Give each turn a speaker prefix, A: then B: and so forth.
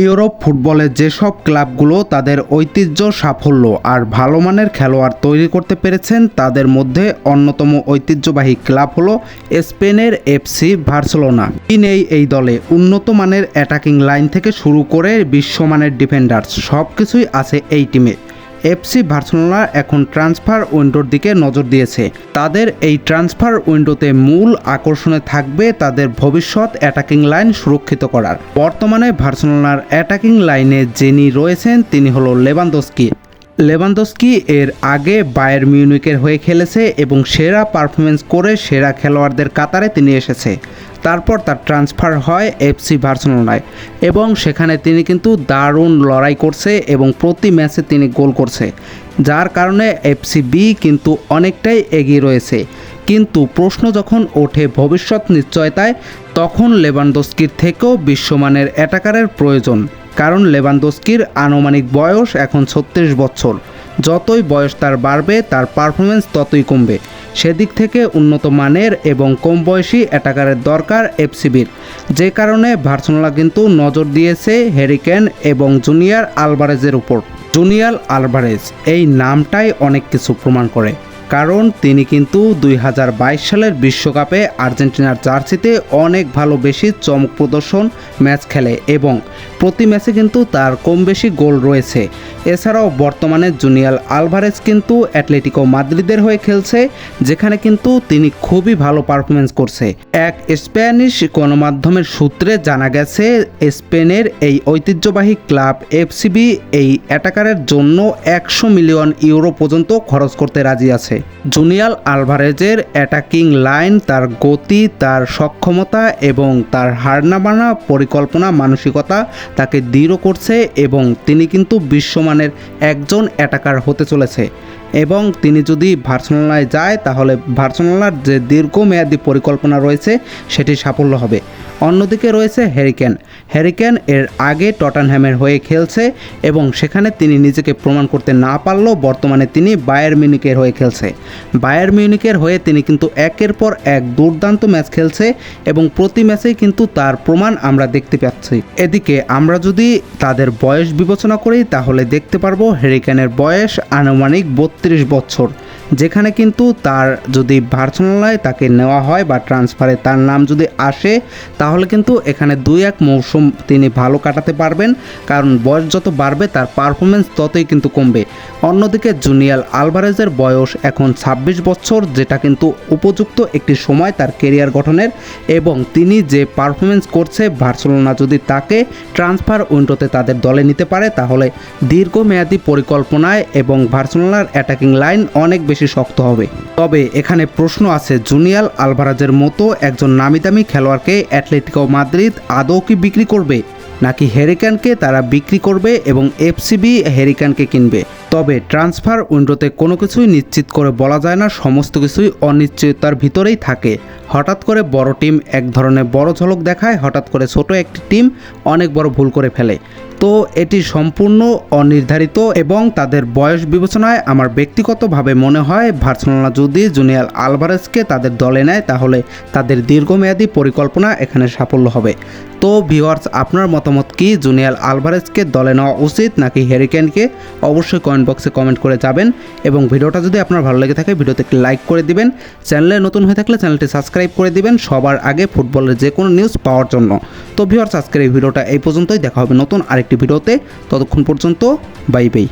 A: Europe ফুটবলের যেসব ক্লাবগুলো তাদের ঐতিহ্য, সাফল্য আর ভালো মানের খেলোয়াড় তৈরি করতে পেরেছেন তাদের মধ্যে অন্যতম ঐতিহ্যবাহী ক্লাব হলো স্পেনের এফসি বার্সেলোনা। কি নেই এই দলে? উন্নত মানের অ্যাটাকিং লাইন থেকে শুরু করে বিশ্বমানের ডিফেন্ডার্স সব কিছুই আছে এই টিমে। এফসি বার্সেলোনা এখন ট্রান্সফার উইন্ডোর দিকে নজর দিয়েছে। তাদের এই ট্রান্সফার উইন্ডোতে মূল আকর্ষণে থাকবে তাদের ভবিষ্যৎ অ্যাটাকিং লাইন সুরক্ষিত করার। বর্তমানে বার্সেলোনার অ্যাটাকিং লাইনে যিনি রয়েছেন তিনি হলো লেভানদস্কি এর আগে বায়ার মিউনিখের হয়ে খেলেছে এবং সেরা পারফরমেন্স করে সেরা খেলোয়াড়দের কাতারে তিনি এসেছে। তারপর তার ট্রান্সফার হয় এফসি বার্সেলোনায় এবং সেখানে তিনি কিন্তু দারুণ লড়াই করছে এবং প্রতি ম্যাচে তিনি গোল করছে, যার কারণে এফসি বি কিন্তু অনেকটাই এগিয়ে রয়েছে। কিন্তু প্রশ্ন যখন ওঠে ভবিষ্যৎ নিশ্চয়তায়, তখন লেভানদস্কির থেকেও বিশ্বমানের অ্যাটাকারের প্রয়োজন। কারণ লেভানদস্কির আনুমানিক বয়স এখন 36 বছর। যতই বয়স তার বাড়বে তার পারফরমেন্স ততই কমবে। সেদিক থেকে উন্নত মানের এবং কম বয়সী অ্যাটাকারের দরকার এফসিবির, যে কারণে বার্সেলোনা কিন্তু নজর দিয়েছে হ্যারি কেন এবং জুনিয়র আলভারেজের উপর। জুনিয়র আলভারেজ এই নামটাই অনেক কিছু প্রমাণ করে, কারণ তিনি কিন্তু 2022 সালের বিশ্বকাপে আর্জেন্টিনার জার্সিতে অনেক ভালো বেশি চমক প্রদর্শন ম্যাচ খেলে এবং প্রতি ম্যাচে কিন্তু তার কম বেশি গোল রয়েছে। এছাড়াও বর্তমানে জুনিয়র আলভারেজ কিন্তু অ্যাটলেটিকো মাদ্রিদের হয়ে খেলছে, যেখানে কিন্তু তিনি খুবই ভালো পারফরমেন্স করছে। এক স্প্যানিশ গণমাধ্যমের সূত্রে জানা গেছে স্পেনের এই ঐতিহ্যবাহী ক্লাব এফসিবি এই অ্যাটাকারের জন্য 100 মিলিয়ন ইউরো পর্যন্ত খরচ করতে রাজি আছে। জুনিয়র আলভারেজের অ্যাটাকিং লাইন, তার গতি, তার সক্ষমতা এবং তার হারনাবানা পরিকল্পনা মানসিকতা তাকে দৃঢ় করছে এবং তিনি কিন্তু বিশ্বমানের একজন অ্যাটাকার হতে চলেছে। এবং তিনি যদি বার্সেলোনায় যায় তাহলে বার্সেলোনার যে দীর্ঘমেয়াদী পরিকল্পনা রয়েছে সেটি সাফল্য হবে। অন্যদিকে রয়েছে হ্যারি কেন এর আগে টটেনহ্যামের হয়ে খেলছে এবং সেখানে তিনি নিজেকে প্রমাণ করতে না পারলেও বর্তমানে তিনি বায়ার মিউনিখের হয়ে খেলছে। বায়ার মিউনিখের হয়ে তিনি কিন্তু একের পর এক দুর্দান্ত ম্যাচ খেলছে এবং প্রতি ম্যাচেই কিন্তু তার প্রমাণ আমরা দেখতে পাচ্ছি। এদিকে আমরা যদি তাদের বয়স বিবেচনা করি তাহলে দেখতে পারবো হ্যারি কেনের বয়স আনুমানিক 32 বছর, যেখানে কিন্তু তার যদি বার্সেলোনায় তাকে নেওয়া হয় বা ট্রান্সফারে তার নাম যদি আসে তাহলে কিন্তু এখানে 2-1 মৌসুম তিনি ভালো কাটাতে পারবেন, কারণ বয়স যত বাড়বে তার পারফরমেন্স ততই কিন্তু কমবে। অন্যদিকে জুনিয়র আলভারেজের বয়স এখন 26 বছর, যেটা কিন্তু উপযুক্ত একটি সময় তার কেরিয়ার গঠনের এবং তিনি যে পারফরমেন্স করছে বার্সেলোনা যদি তাকে ট্রান্সফার উইন্ডোতে তাদের দলে নিতে পারে তাহলে দীর্ঘমেয়াদী পরিকল্পনায় এবং বার্সেলোনার অ্যাটাকিং লাইন অনেক বেশি শক্ত হবে। তবে এখানে প্রশ্ন আছে, জুনিয়র আলভারেজের মতো একজন নামিদামি খেলোয়াড়কে অ্যাটলেটিকো মাদ্রিদ আদৌ কি বিক্রি করবে, নাকি হ্যারি কেনকে তারা বিক্রি করবে এবং এফসিবি হ্যারি কেনকে কিনবে? তবে ট্রান্সফার উইন্ডোতে কোনো কিছুই নিশ্চিত করে বলা যায় না, সমস্ত কিছুই অনিশ্চয়তার ভিতরেই থাকে। হঠাৎ করে বড় টিম এক ধরনের বড় ঝলক দেখায়, হঠাৎ করে ছোট একটি টিম অনেক বড় ভুল করে ফেলে। তো এটি সম্পূর্ণ অনির্ধারিত এবং তাদের বয়স বিবেচনায় আমার ব্যক্তিগতভাবে মনে হয় বার্সেলোনা যদি জুনিয়র আলভারেজকে তাদের দলে নেয় তাহলে তাদের দীর্ঘমেয়াদী পরিকল্পনা এখানে সাফল্য হবে। তো ভিউয়ার্স, আপনার মতামত কি? জুনিয়র আলভারেজকে দলে নেওয়া উচিত নাকি হ্যারি কেনকে? অবশ্যই কমেন্ট বক্সে কমেন্ট করে যাবেন এবং ভিডিওটা যদি আপনার ভালো লেগে থাকে ভিডিওতে একটি লাইক করে দিবেন। চ্যানেলে নতুন হয়ে থাকলে চ্যানেলটি সাবস্ক্রাইব করে দিবেন সবার আগে ফুটবলের যে কোনো নিউজ পাওয়ার জন্য। তো ভিউয়ার্স, আজকের এই ভিডিওটা এই পর্যন্তই। দেখা হবে নতুন আরেকটি ভিডিওতে। ততক্ষণ পর্যন্ত বাই বাই।